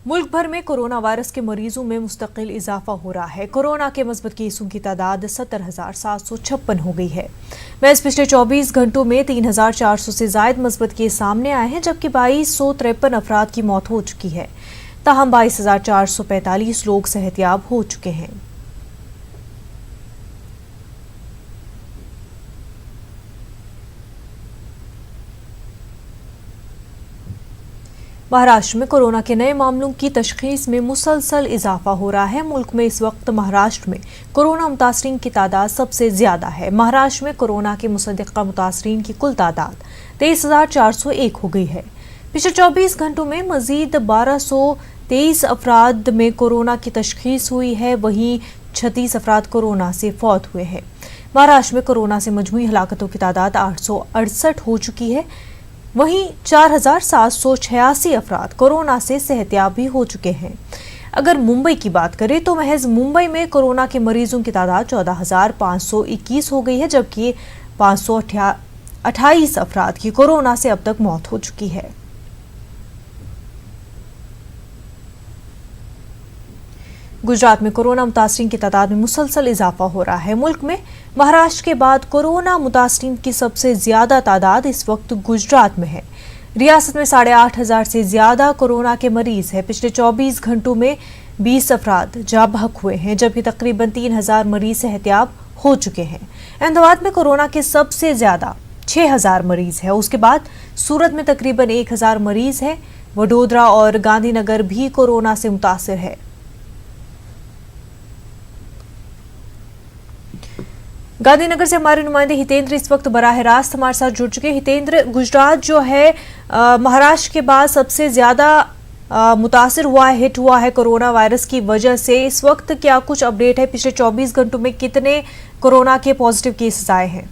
मुल्क भर में कोरोना वायरस के मरीजों में मुस्तकिल इजाफा हो रहा है। कोरोना के मुस्बत केसों की तादाद 70,756 हो गई है। महज पिछले 24 घंटों में 3,400 से जायद मुस्बत केस सामने आए हैं, जबकि 2,253 अफराद की मौत हो चुकी है। ताहम 22,445 लोग सेहतयाब हो चुके हैं। महाराष्ट्र में कोरोना के नए मामलों की तशखीस में मुसलसल इजाफा हो रहा है। मुल्क में इस वक्त महाराष्ट्र में कोरोना मुतासरीन की तादाद सबसे ज्यादा है। महाराष्ट्र में कोरोना के मुसद्दिक़ा मुतासरीन की कुल तादाद 23,401 हो गई है। पिछले 24 घंटों में मजीद 1,223 अफराद में कोरोना की तशखीस हुई है। वहीं 36 अफराद कोरोना से फौत हुए हैं। महाराष्ट्र में कोरोना से मजमूई हलाकतों की तादाद 868 हो चुकी है। वहीं 4,786 अफराद कोरोना से सेहतयाब भी हो चुके हैं। अगर मुंबई की बात करें तो महज मुंबई में कोरोना के मरीजों की तादाद 14,521 हो गई है, जबकि 528 अफराद की कोरोना से अब तक मौत हो चुकी है। गुजरात में कोरोना मुतासरीन की तादाद में मुसलसल इजाफा हो रहा है। मुल्क में महाराष्ट्र के बाद कोरोना मुतासरीन की सबसे ज्यादा तादाद इस वक्त गुजरात में है। रियासत में 8,500 से ज्यादा कोरोना के मरीज हैं। पिछले 24 घंटों में 20 अफराद जाँ बहक हुए हैं, जबकि तकरीबन 3,000 मरीज सेहतयाब हो चुके हैं। अहमदाबाद में कोरोना के सबसे ज्यादा 6,000 मरीज है। उसके बाद सूरत में तकरीबन 1,000 मरीज है। वडोदरा और गांधीनगर भी कोरोना से मुतासिर है। गांधीनगर से हमारे नुमाइंदे हितेंद्र इस वक्त बराह रास्त हमारे साथ जुड़ चुके हैं। हितेंद्र, गुजरात जो है महाराष्ट्र के बाद सबसे ज्यादा मुतासिर हुआ है, हिट हुआ है कोरोना वायरस की वजह से। इस वक्त क्या कुछ अपडेट है? पिछले 24 घंटों में कितने कोरोना के पॉजिटिव केसेस आए हैं?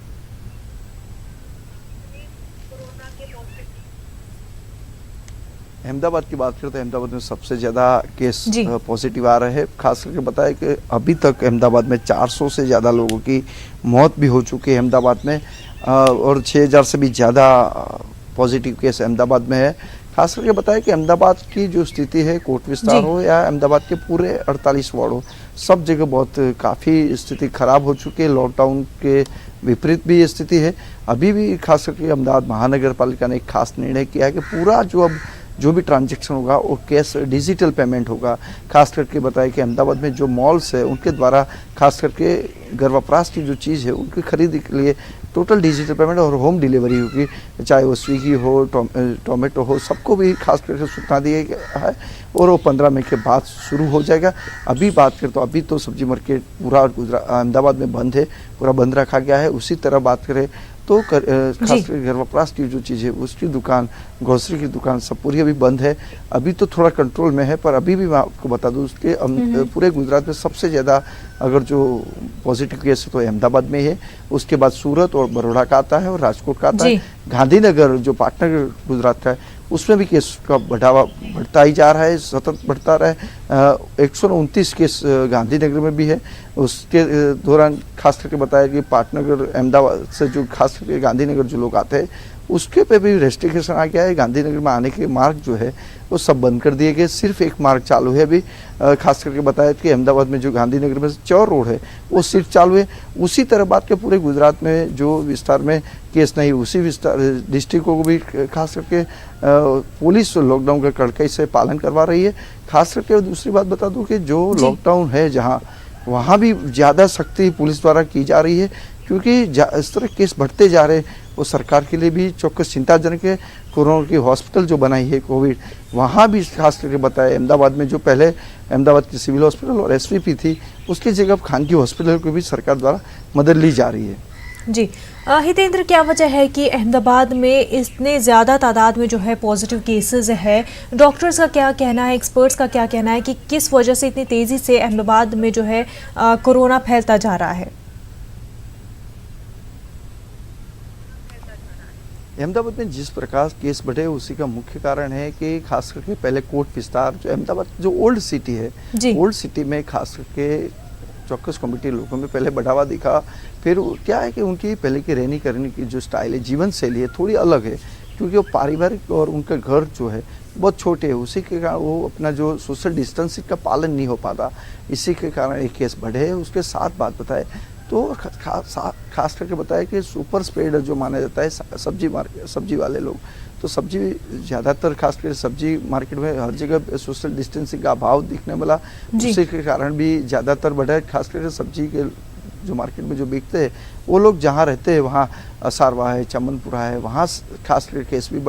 अहमदाबाद की बात करें तो अहमदाबाद में सबसे ज़्यादा केस पॉजिटिव आ रहे हैं। खास करके बताया कि अभी तक अहमदाबाद में 400 से ज़्यादा लोगों की मौत भी हो चुकी है अहमदाबाद में, और 6,000 से भी ज़्यादा पॉजिटिव केस अहमदाबाद में है। खास करके बताया कि अहमदाबाद की जो स्थिति है, कोट विस्तार हो या अहमदाबाद के पूरे 48 वार्ड हो, सब जगह बहुत काफ़ी स्थिति खराब हो चुकी है। लॉकडाउन के विपरीत भी ये स्थिति है। अभी भी खास करके अहमदाबाद महानगर पालिका ने एक खास निर्णय किया है कि पूरा जो भी ट्रांजैक्शन होगा वो कैश डिजिटल पेमेंट होगा। खास करके बताया कि अहमदाबाद में जो मॉल्स है उनके द्वारा खास करके घर वपराश की जो चीज़ है उनकी खरीदी के लिए टोटल डिजिटल पेमेंट और होम डिलीवरी होगी, चाहे वो स्विगी हो, टोमेटो हो, सबको भी खास करके सूचना दी गई है और वो 15 मई के बाद शुरू हो जाएगा। अभी बात करें तो अभी तो सब्जी मार्केट पूरा अहमदाबाद में बंद है, पूरा बंद रखा गया है। उसी तरह बात करें तो खासकर घर वपराश की जो चीज़ है उसकी दुकान, ग्रोसरी की दुकान सब पूरी अभी बंद है। अभी तो थोड़ा कंट्रोल में है, पर अभी भी मैं आपको बता दूं उसके पूरे गुजरात में सबसे ज़्यादा अगर जो पॉजिटिव केस है तो अहमदाबाद में है, उसके बाद सूरत और बड़ौदा का आता है और राजकोट का आता है। गांधीनगर जो पाटनगर गुजरात का है उसमें भी केस का बढ़ावा बढ़ता ही जा रहा है, सतत बढ़ता रहा है। 129 केस गांधीनगर में भी है। उसके दौरान खास करके बताया कि पाटनगर अहमदाबाद से जो खास करके गांधीनगर जो लोग आते हैं उसके पे भी रेस्ट्रिक्शन आ गया है। गांधीनगर में आने के मार्ग जो है वो सब बंद कर दिए गए, सिर्फ एक मार्ग चालू है अभी। खास करके बताया कि अहमदाबाद में जो गांधीनगर में चौर रोड है वो सिर्फ चालू है। उसी तरह बात के पूरे गुजरात में जो विस्तार में केस नहीं, उसी विस्तार डिस्ट्रिक्टों को भी खास करके पुलिस लॉकडाउन का कड़ाई से पालन करवा रही है। खास करके दूसरी बात बता दूं कि जो लॉकडाउन है जहाँ, वहाँ भी ज़्यादा सख्ती पुलिस द्वारा की जा रही है, क्योंकि इस तरह केस बढ़ते जा रहे हैं वो सरकार के लिए भी चौक्कस चिंताजनक है। कोरोना की हॉस्पिटल जो बनाई है कोविड, वहाँ भी खास करके बताया अहमदाबाद में जो पहले अहमदाबाद की सिविल हॉस्पिटल और एसवीपी थी उसकी जगह खानगी हॉस्पिटल को भी सरकार द्वारा मदद ली जा रही है। जी हितेंद्र, क्या वजह है कि अहमदाबाद में इतने ज़्यादा तादाद में जो है पॉजिटिव केसेस है? डॉक्टर्स का क्या कहना है, एक्सपर्ट्स का क्या कहना है कि किस वजह से इतनी तेज़ी से अहमदाबाद में जो है कोरोना फैलता जा रहा है? अहमदाबाद में जिस प्रकार केस बढ़े उसी का मुख्य कारण है कि खास करके पहले कोट विस्तार जो अहमदाबाद जो ओल्ड सिटी है, ओल्ड सिटी में खास करके चौक्कस कम्युनिटी लोगों में पहले बढ़ावा दिखा। फिर क्या है कि उनकी पहले की रहनी करने की जो स्टाइल है, जीवन शैली है, थोड़ी अलग है। क्योंकि वो पारिवारिक और उनका घर जो है बहुत छोटे है, उसी के कारण वो अपना जो सोशल डिस्टेंसिंग का पालन नहीं हो पाता, इसी के कारण ये केस बढ़े। उसके साथ बात बताए तो खास करके बताया कि सुपर स्प्रेडर जो माना जाता है सब्जी वाले लोग, तो सब्जी ज़्यादातर खास कर सब्जी मार्केट में हर जगह सोशल डिस्टेंसिंग का अभाव दिखने वाला, उसी के कारण भी ज़्यादातर बढ़ा है। खास करके सब्जी के जो मार्केट में जो बिकते हैं वो लोग जहाँ रहते हैं वहाँ असारवा है, चमनपुरा है, वहाँ खास करके केस भी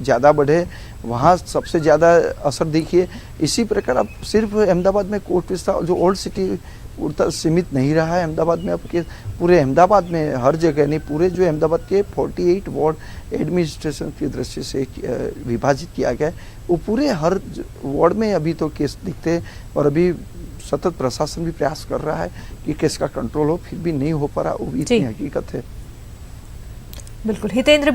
ज़्यादा बढ़े, वहाँ सबसे ज़्यादा असर देखिए। इसी प्रकार अब सिर्फ अहमदाबाद में कोर्ट विस्तार जो ओल्ड सिटी उतना सीमित नहीं रहा है अहमदाबाद में, अब के पूरे अहमदाबाद में हर जगह नहीं, पूरे जो अहमदाबाद के 48 वार्ड एडमिनिस्ट्रेशन की दृष्टि से विभाजित किया गया है, वो पूरे हर वार्ड में अभी तो केस दिखते हैं। और अभी सतत प्रशासन भी प्रयास कर रहा है कि केस का कंट्रोल हो, फिर भी नहीं हो पा रहा, वो भी इतनी हकीकत है। बिल्कुल हितेंद्र।